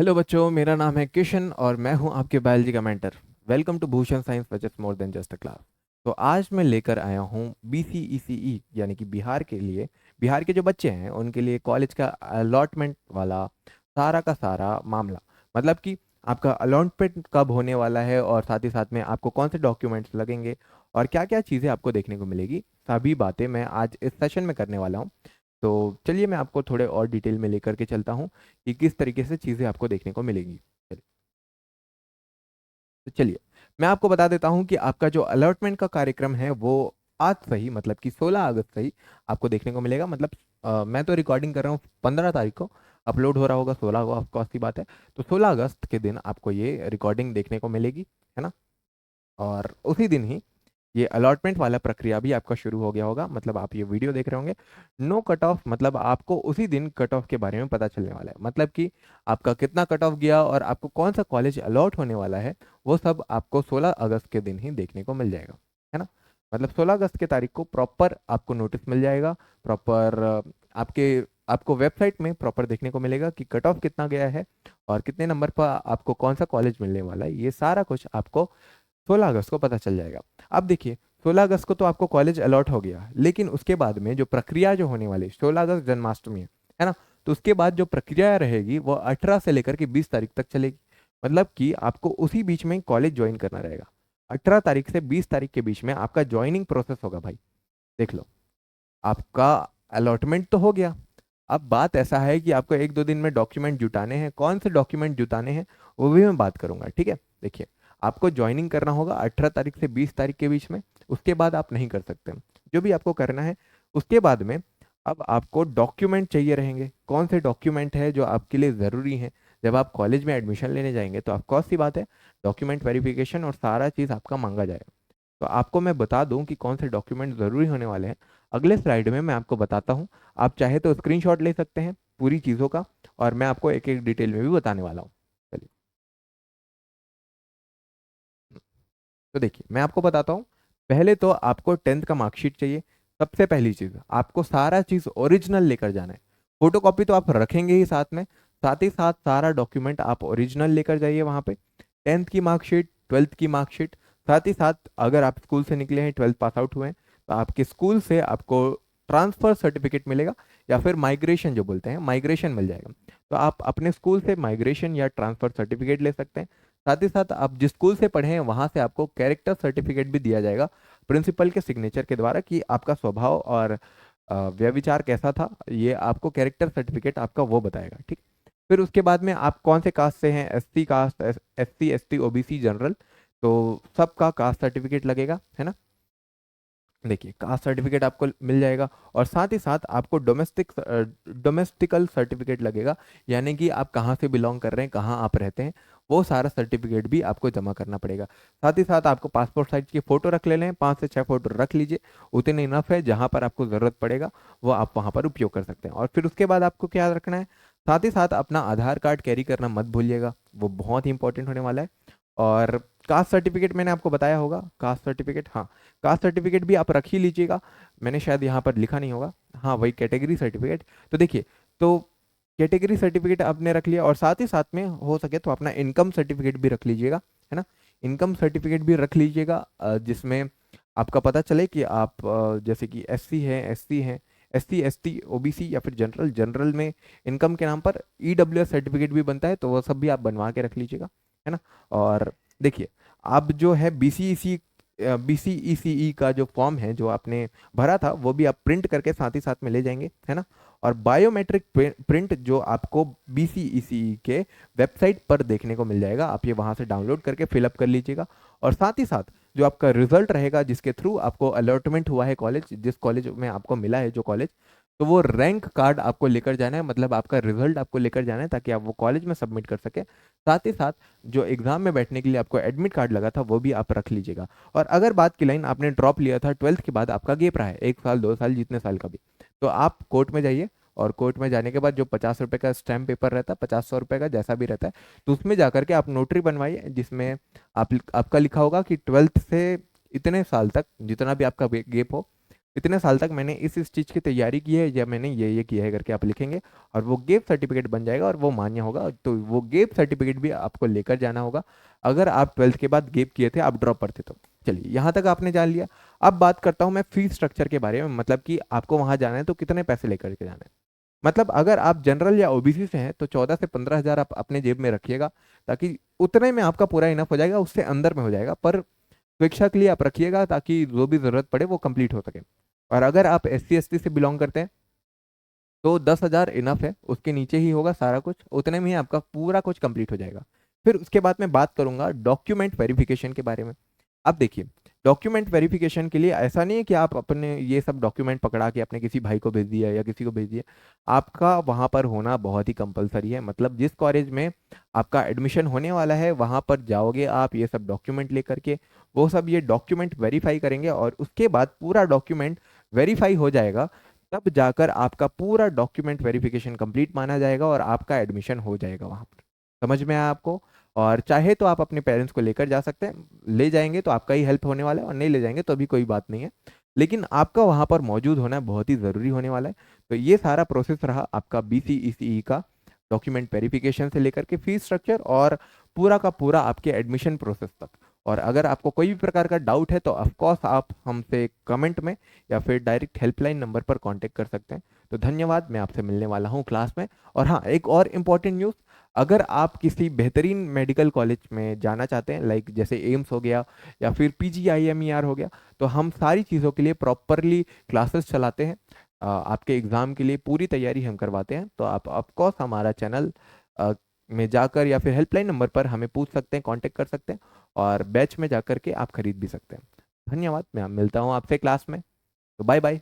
Hello बच्चों, मेरा नाम है किशन और मैं हूं आपके बायोलॉजी का mentor. Welcome to Bhushan science which is more than just a class. तो आज मैं लेकर आया हूं BCECE यानी कि बिहार के लिए, बिहार के जो बच्चे हैं उनके लिए कॉलेज का अलॉटमेंट वाला सारा का सारा मामला। मतलब कि आपका अलॉटमेंट कब होने वाला है और साथ ही साथ में आपको कौन से डॉक्यूमेंट्स लगेंगे और क्या क्या चीज़ें आपको देखने को मिलेगी, सभी बातें मैं आज इस सेशन में करने वाला हूं। तो चलिए मैं आपको थोड़े और डिटेल में लेकर के चलता हूँ कि किस तरीके से चीज़ें आपको देखने को मिलेंगी। चलिए, तो चलिए मैं आपको बता देता हूँ कि आपका जो अलॉटमेंट का कार्यक्रम है वो आज से ही, मतलब कि 16 अगस्त से ही आपको देखने को मिलेगा। मतलब मैं तो रिकॉर्डिंग कर रहा हूँ 15 तारीख को, अपलोड हो रहा होगा 16 को, ऑफकोर्स की बात है। तो 16 अगस्त के दिन आपको ये रिकॉर्डिंग देखने को मिलेगी, है ना। और उसी दिन ही ये अलॉटमेंट वाला प्रक्रिया भी आपका शुरू हो गया होगा। मतलब आप ये वीडियो देख रहे होंगे, नो कट ऑफ, मतलब आपको उसी दिन कट ऑफ के बारे में पता चलने वाला है। मतलब कि आपका कितना कट ऑफ गया और आपको कौन सा कॉलेज अलॉट होने वाला है, वो सब आपको 16 अगस्त के दिन ही देखने को मिल जाएगा, है ना। मतलब 16 अगस्त की तारीख को प्रॉपर आपको नोटिस मिल जाएगा, प्रॉपर आपके आपको वेबसाइट में प्रॉपर देखने को मिलेगा कि कट ऑफ कितना गया है और कितने नंबर पर आपको कौन सा कॉलेज मिलने वाला है। ये सारा कुछ आपको 16 अगस्त को पता चल जाएगा। अब देखिए, 16 अगस्त को तो आपको कॉलेज अलॉट हो गया, लेकिन उसके बाद में जो प्रक्रिया जो होने वाली, 16 अगस्त जन्माष्टमी है ना। तो उसके बाद जो प्रक्रिया रहेगी वो 18 से लेकर के 20 तारीख तक चलेगी। मतलब कि आपको उसी बीच में कॉलेज ज्वाइन करना रहेगा। 18 तारीख से 20 तारीख के बीच में आपका ज्वाइनिंग प्रोसेस होगा भाई। देख लो, आपका अलॉटमेंट तो हो गया। अब बात ऐसा है कि आपको एक दो दिन में डॉक्यूमेंट जुटाने हैं। कौन से डॉक्यूमेंट जुटाने हैं वो भी मैं बात करूंगा, ठीक है। देखिए, आपको ज्वाइनिंग करना होगा 18 तारीख से 20 तारीख के बीच में। उसके बाद आप नहीं कर सकते। जो भी आपको करना है उसके बाद में, अब आपको डॉक्यूमेंट चाहिए रहेंगे। कौन से डॉक्यूमेंट है जो आपके लिए ज़रूरी हैं जब आप कॉलेज में एडमिशन लेने जाएंगे, तो ऑफकोर्स सी बात है, डॉक्यूमेंट वेरिफिकेशन और सारा चीज़ आपका मांगा जाएगा। तो आपको मैं बता दूं कि कौन से डॉक्यूमेंट ज़रूरी होने वाले हैं, अगले स्लाइड में मैं आपको बताता हूं। आप चाहे तो स्क्रीनशॉट ले सकते हैं पूरी चीज़ों का, और मैं आपको एक एक डिटेल में भी बताने वाला हूँ। चलिए, तो देखिए मैं आपको बताता हूँ। पहले तो आपको 10th का मार्कशीट चाहिए। सबसे पहली चीज़, आपको सारा चीज़ ओरिजिनल लेकर जाना है। फोटो कॉपी तो आप रखेंगे ही साथ ही साथ सारा डॉक्यूमेंट आप ओरिजिनल लेकर जाइए वहाँ पे। 10th की मार्कशीट, 12th की मार्कशीट, साथ ही साथ अगर आप स्कूल से निकले हैं, 12th पास आउट हुए हैं, तो आपके स्कूल से आपको ट्रांसफ़र सर्टिफिकेट मिलेगा, या फिर माइग्रेशन जो बोलते हैं, माइग्रेशन मिल जाएगा। तो आप अपने स्कूल से माइग्रेशन या ट्रांसफ़र सर्टिफिकेट ले सकते हैं। साथ ही साथ आप जिस स्कूल से पढ़े हैं वहाँ से आपको कैरेक्टर सर्टिफिकेट भी दिया जाएगा प्रिंसिपल के सिग्नेचर के द्वारा, कि आपका स्वभाव और व्यविचार कैसा था, ये आपको कैरेक्टर सर्टिफिकेट आपका वो बताएगा, ठीक। फिर उसके बाद में आप कौन से कास्ट से हैं, SC caste, SC ST OBC general, तो सबका कास्ट सर्टिफिकेट लगेगा, है ना। देखिए, कास्ट सर्टिफिकेट आपको मिल जाएगा, और साथ ही साथ आपको डोमेस्टिकल सर्टिफिकेट लगेगा, यानी कि आप कहाँ से बिलोंग कर रहे हैं, कहाँ आप रहते हैं, वो सारा सर्टिफिकेट भी आपको जमा करना पड़ेगा। साथ ही साथ आपको पासपोर्ट साइज की फ़ोटो रख लेने हैं, 5 से 6 फोटो रख लीजिए। उतने इनफ है, जहाँ पर आपको ज़रूरत पड़ेगा वो आप वहाँ पर उपयोग कर सकते हैं। और फिर उसके बाद आपको क्या रखना है, साथ ही साथ अपना आधार कार्ड कैरी करना मत भूलिएगा, वो बहुत ही इंपॉर्टेंट होने वाला है। और कास्ट सर्टिफिकेट मैंने आपको बताया होगा, कास्ट सर्टिफिकेट, हाँ, कास्ट सर्टिफिकेट भी आप रख ही लीजिएगा। मैंने शायद यहाँ पर लिखा नहीं होगा, हाँ वही कैटेगरी सर्टिफिकेट। तो देखिए, तो कैटेगरी सर्टिफिकेट आपने रख लिया, और साथ ही साथ में हो सके तो अपना इनकम सर्टिफिकेट भी रख लीजिएगा, है ना। इनकम सर्टिफिकेट भी रख लीजिएगा, जिसमें आपका पता चले कि आप जैसे कि SC है, SC है, SC ST OBC या फिर जनरल, जनरल में इनकम के नाम पर EWS सर्टिफिकेट भी बनता है, तो वो सब भी आप बनवा के रख लीजिएगा, है ना। और देखिए, अब जो है BCECE का जो फॉर्म है जो आपने भरा था, वो भी आप प्रिंट करके साथ ही साथ में ले जाएंगे, है ना। और बायोमेट्रिक प्रिंट जो आपको BCECE के वेबसाइट पर देखने को मिल जाएगा, आप ये वहाँ से डाउनलोड करके फिलअप कर लीजिएगा। और साथ ही साथ जो आपका रिजल्ट रहेगा, जिसके थ्रू आपको अलॉटमेंट हुआ है कॉलेज, जिस कॉलेज में आपको मिला है जो कॉलेज, तो वो रैंक कार्ड आपको लेकर जाना है, मतलब आपका रिजल्ट आपको लेकर जाना है, ताकि आप वो कॉलेज में सबमिट कर सके। साथ ही साथ जो एग्जाम में बैठने के लिए आपको एडमिट कार्ड लगा था, वो भी आप रख लीजिएगा। और अगर बात की लाइन, आपने ड्रॉप लिया था 12th के बाद, आपका गेप रहा है 1 साल 2 साल जितने साल का भी, तो आप कोर्ट में जाइए, और कोर्ट में जाने के बाद जो 50 रुपये का स्टैम्प पेपर रहता है, 50-100 रुपये का जैसा भी रहता है, तो उसमें जाकर के आप नोटरी बनवाइए, जिसमें आपका लिखा होगा कि 12th से इतने साल तक जितना भी आपका गेप हो, इतने साल तक मैंने इस चीज़ की तैयारी की है या मैंने ये किया है करके आप लिखेंगे, और वो गेप सर्टिफिकेट बन जाएगा और वो मान्य होगा। तो वो गेप सर्टिफिकेट भी आपको लेकर जाना होगा अगर आप 12th के बाद गेप किए थे, आप ड्रॉप पढ़ते तो। चलिए, यहाँ तक आपने जान लिया। अब बात करता हूँ मैं फीस स्ट्रक्चर के बारे में, मतलब कि आपको वहाँ जाना है तो कितने पैसे लेकर के जाना है। मतलब अगर आप जनरल या ओबीसी से हैं तो 14 से 15 हज़ार आप अपने जेब में रखिएगा, ताकि उतने में आपका पूरा इनफ हो जाएगा, उससे अंदर में हो जाएगा, पर स्वेच्छा के लिए आप रखिएगा ताकि जो भी जरूरत पड़े वो कंप्लीट हो सके। और अगर आप SC ST से बिलोंग करते हैं तो 10 हज़ार इनफ है, उसके नीचे ही होगा सारा कुछ, उतने में ही आपका पूरा कुछ कंप्लीट हो जाएगा। फिर उसके बाद मैं बात करूंगा डॉक्यूमेंट वेरिफिकेशन के बारे में। अब देखिए, डॉक्यूमेंट वेरिफिकेशन के लिए ऐसा नहीं है कि आप अपने ये सब डॉक्यूमेंट पकड़ा के अपने किसी भाई को भेज दिया या किसी को भेज दिया। आपका वहाँ पर होना बहुत ही कंपलसरी है, मतलब जिस कॉलेज में आपका एडमिशन होने वाला है वहाँ पर जाओगे आप ये सब डॉक्यूमेंट लेकर के, वो सब ये डॉक्यूमेंट वेरीफाई करेंगे, और उसके बाद पूरा डॉक्यूमेंट वेरीफाई हो जाएगा, तब जाकर आपका पूरा डॉक्यूमेंट वेरिफिकेशन कंप्लीट माना जाएगा और आपका एडमिशन हो जाएगा वहाँ पर। समझ में आया आपको? और चाहे तो आप अपने पेरेंट्स को लेकर जा सकते हैं, ले जाएंगे तो आपका ही हेल्प होने वाला है, और नहीं ले जाएंगे तो भी कोई बात नहीं है, लेकिन आपका वहाँ पर मौजूद होना बहुत ही ज़रूरी होने वाला है। तो ये सारा प्रोसेस रहा आपका BCECE का, डॉक्यूमेंट वेरिफिकेशन से लेकर के फीस स्ट्रक्चर और पूरा का पूरा आपके एडमिशन प्रोसेस तक। और अगर आपको कोई भी प्रकार का डाउट है तो ऑफकोर्स आप हमसे कमेंट में या फिर डायरेक्ट हेल्पलाइन नंबर पर कांटेक्ट कर सकते हैं। तो धन्यवाद, मैं आपसे मिलने वाला हूँ क्लास में। और हाँ, एक और इम्पॉर्टेंट न्यूज़, अगर आप किसी बेहतरीन मेडिकल कॉलेज में जाना चाहते हैं, लाइक जैसे एम्स हो गया या फिर PGIMER हो गया, तो हम सारी चीज़ों के लिए प्रॉपरली क्लासेस चलाते हैं। आपके एग्ज़ाम के लिए पूरी तैयारी हम करवाते हैं। तो आप ऑफकोर्स हमारा चैनल में जाकर या फिर हेल्पलाइन नंबर पर हमें पूछ सकते हैं, कांटेक्ट कर सकते हैं, और बैच में जाकर के आप खरीद भी सकते हैं। धन्यवाद, मैं मिलता हूँ आपसे क्लास में। तो बाय बाय।